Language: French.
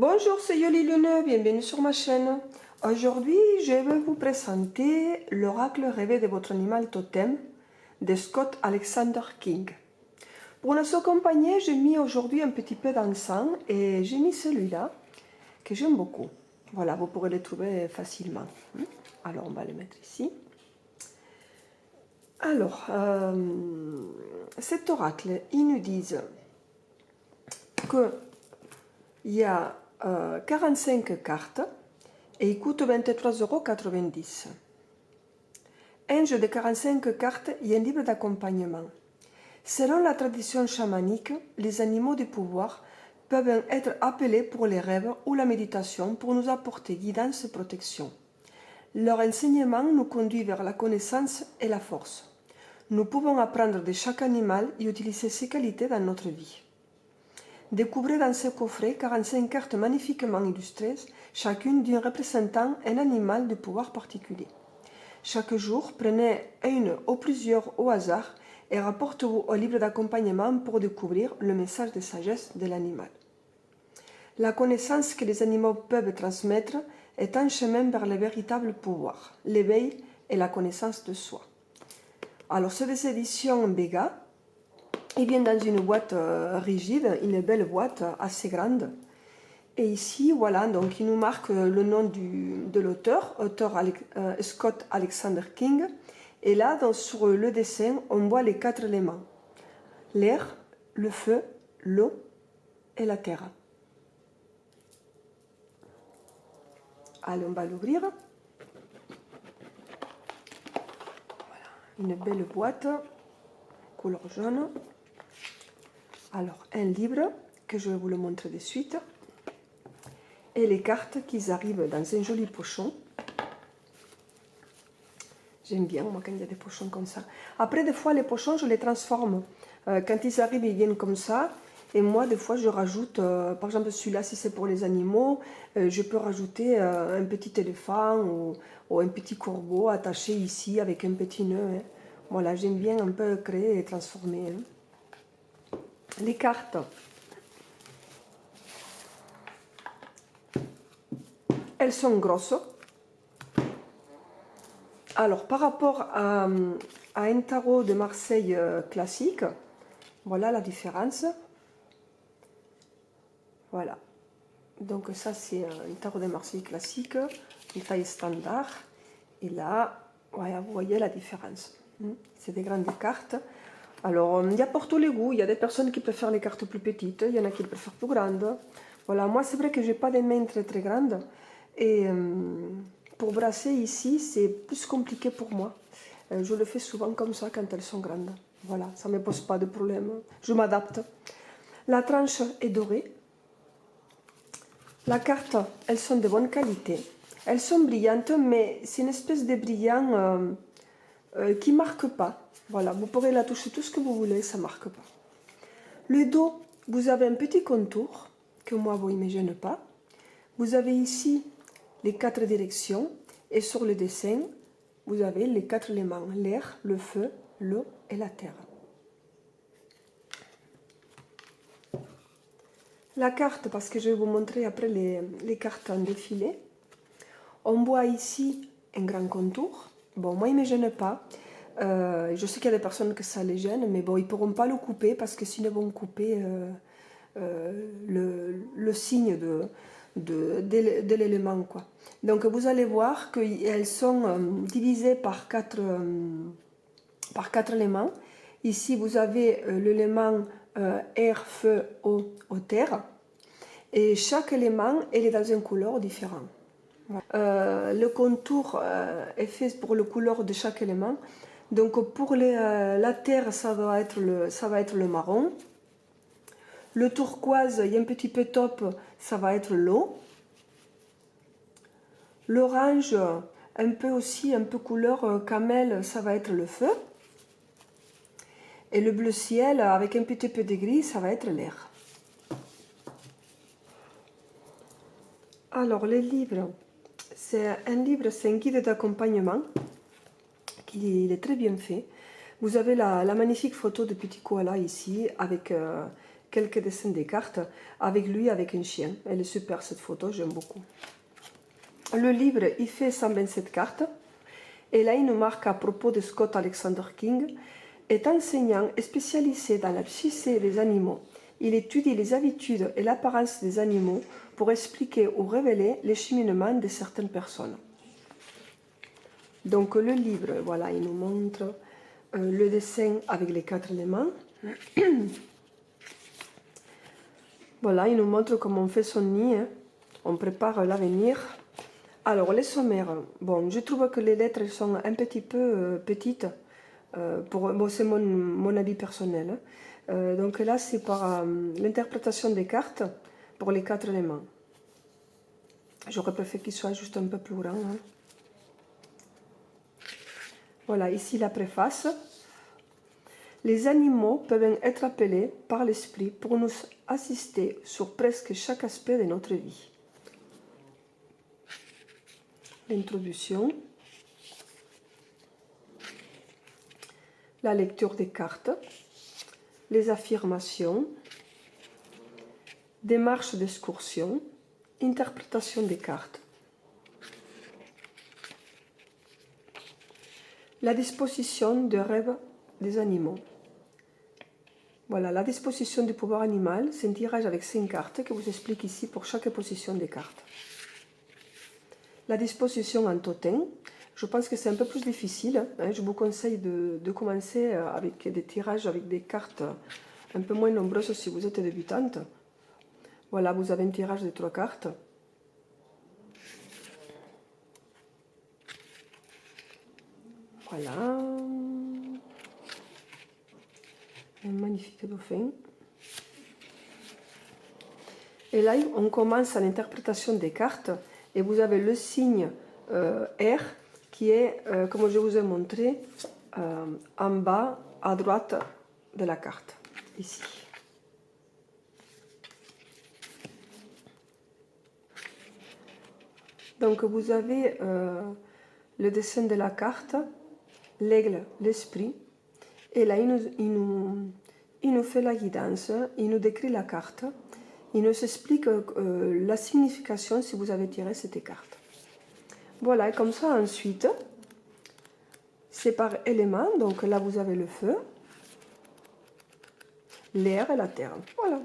Bonjour, c'est Yoli Lune, bienvenue sur ma chaîne. Aujourd'hui, je vais vous présenter l'oracle rêvé de votre animal totem de Scott Alexander King. Pour nous accompagner, j'ai mis aujourd'hui un petit peu d'encens et j'ai mis celui-là que j'aime beaucoup. Voilà, vous pourrez le trouver facilement. Alors, on va le mettre ici. Alors, cet oracle, il nous dit qu'il y a 45 cartes et il coûte 23,90 €. Un jeu de 45 cartes et un livre d'accompagnement. Selon la tradition chamanique, les animaux du pouvoir peuvent être appelés pour les rêves ou la méditation pour nous apporter guidance et protection. Leur enseignement nous conduit vers la connaissance et la force. Nous pouvons apprendre de chaque animal et utiliser ses qualités dans notre vie. Découvrez dans ce coffret 45 cartes magnifiquement illustrées, chacune d'une représentant un animal de pouvoir particulier. Chaque jour, prenez une ou plusieurs au hasard et rapportez-vous au livre d'accompagnement pour découvrir le message de sagesse de l'animal. La connaissance que les animaux peuvent transmettre est un chemin vers le véritable pouvoir, l'éveil et la connaissance de soi. Alors, c'est des éditions Vega. Il vient dans une boîte rigide, une belle boîte assez grande. Et ici, voilà, donc il nous marque le nom de l'auteur, Scott Alexander King. Et là, sur le dessin, on voit les 4 éléments. L'air, le feu, l'eau et la terre. Allez, on va l'ouvrir. Voilà, une belle boîte, couleur jaune. Alors, un livre, que je vais vous le montrer de suite. Et les cartes qui arrivent dans un joli pochon. J'aime bien, moi, quand il y a des pochons comme ça. Après, des fois, les pochons, je les transforme. Quand ils arrivent, ils viennent comme ça. Et moi, des fois, je rajoute, par exemple, celui-là, si c'est pour les animaux, je peux rajouter un petit éléphant ou un petit corbeau attaché ici avec un petit nœud. Voilà, j'aime bien un peu créer et transformer. Les cartes. Elles sont grosses. Alors, par rapport à un tarot de Marseille classique, voilà la différence. Voilà. Donc ça, c'est un tarot de Marseille classique, une taille standard. Et là, voilà, vous voyez la différence. C'est des grandes cartes. Alors, il y a pour tous les goûts. Il y a des personnes qui préfèrent les cartes plus petites. Il y en a qui préfèrent plus grandes. Voilà, moi, c'est vrai que je n'ai pas des mains très très grandes. Et pour brasser ici, c'est plus compliqué pour moi. Je le fais souvent comme ça quand elles sont grandes. Voilà, ça ne me pose pas de problème. Je m'adapte. La tranche est dorée. La carte, elles sont de bonne qualité. Elles sont brillantes, mais c'est une espèce de brillant qui ne marque pas. Voilà, vous pourrez la toucher tout ce que vous voulez, ça ne marque pas. Le dos, vous avez un petit contour, que moi, vous ne me gêne pas. Vous avez ici les 4 directions, et sur le dessin, vous avez les 4 éléments, l'air, le feu, l'eau et la terre. La carte, parce que je vais vous montrer après les cartes en défilé, on voit ici un grand contour. Bon, moi, il ne me gêne pas. Je sais qu'il y a des personnes que ça les gêne, mais bon, ils ne pourront pas le couper parce que sinon, ils vont couper le signe de l'élément, quoi. Donc, vous allez voir qu'elles sont divisées par 4 éléments. Ici, vous avez l'élément air, feu, eau, terre. Et chaque élément, il est dans une couleur différente. Le contour est fait pour la couleur de chaque élément. Donc pour la terre, ça va être le marron. Le turquoise, il y a un petit peu top, ça va être l'eau. L'orange, un peu couleur camel, ça va être le feu. Et le bleu ciel, avec un petit peu de gris, ça va être l'air. Alors, les livres, c'est un guide d'accompagnement. Il est très bien fait. Vous avez la magnifique photo de petit koala ici, avec quelques dessins des cartes avec lui, avec un chien. Elle est super cette photo, j'aime beaucoup. Le livre, il fait 127 cartes. Et là, il nous marque à propos de Scott Alexander King, est enseignant et spécialisé dans la psyché des animaux. Il étudie les habitudes et l'apparence des animaux pour expliquer ou révéler les cheminements de certaines personnes. Donc le livre, voilà, il nous montre le dessin avec les 4 éléments. Voilà, il nous montre comment on fait son nid, hein. On prépare l'avenir. Alors, les sommaires, bon, je trouve que les lettres sont un petit peu petites. Bon, c'est mon avis personnel. Donc là, c'est par l'interprétation des cartes pour les 4 éléments. J'aurais préféré qu'il soit juste un peu plus grand. Hein. Voilà, ici la préface. Les animaux peuvent être appelés par l'esprit pour nous assister sur presque chaque aspect de notre vie. L'introduction. La lecture des cartes. Les affirmations. Démarche d'excursion. Interprétation des cartes. La disposition de rêve des animaux. Voilà, la disposition du pouvoir animal, c'est un tirage avec 5 cartes que vous explique ici pour chaque position des cartes. La disposition en totem, je pense que c'est un peu plus difficile. Hein, je vous conseille de commencer avec des tirages avec des cartes un peu moins nombreuses si vous êtes débutante. Voilà, vous avez un tirage de 3 cartes. Voilà. Un magnifique dauphin. Et là, on commence à l'interprétation des cartes et vous avez le signe R qui est, comme je vous ai montré, en bas à droite de la carte, ici. Donc vous avez le dessin de la carte, l'aigle, l'esprit, et là il nous fait la guidance, il nous décrit la carte. Il nous explique la signification si vous avez tiré cette carte. Voilà, et comme ça ensuite, c'est par élément. Donc là, vous avez le feu, l'air et la terre. Voilà.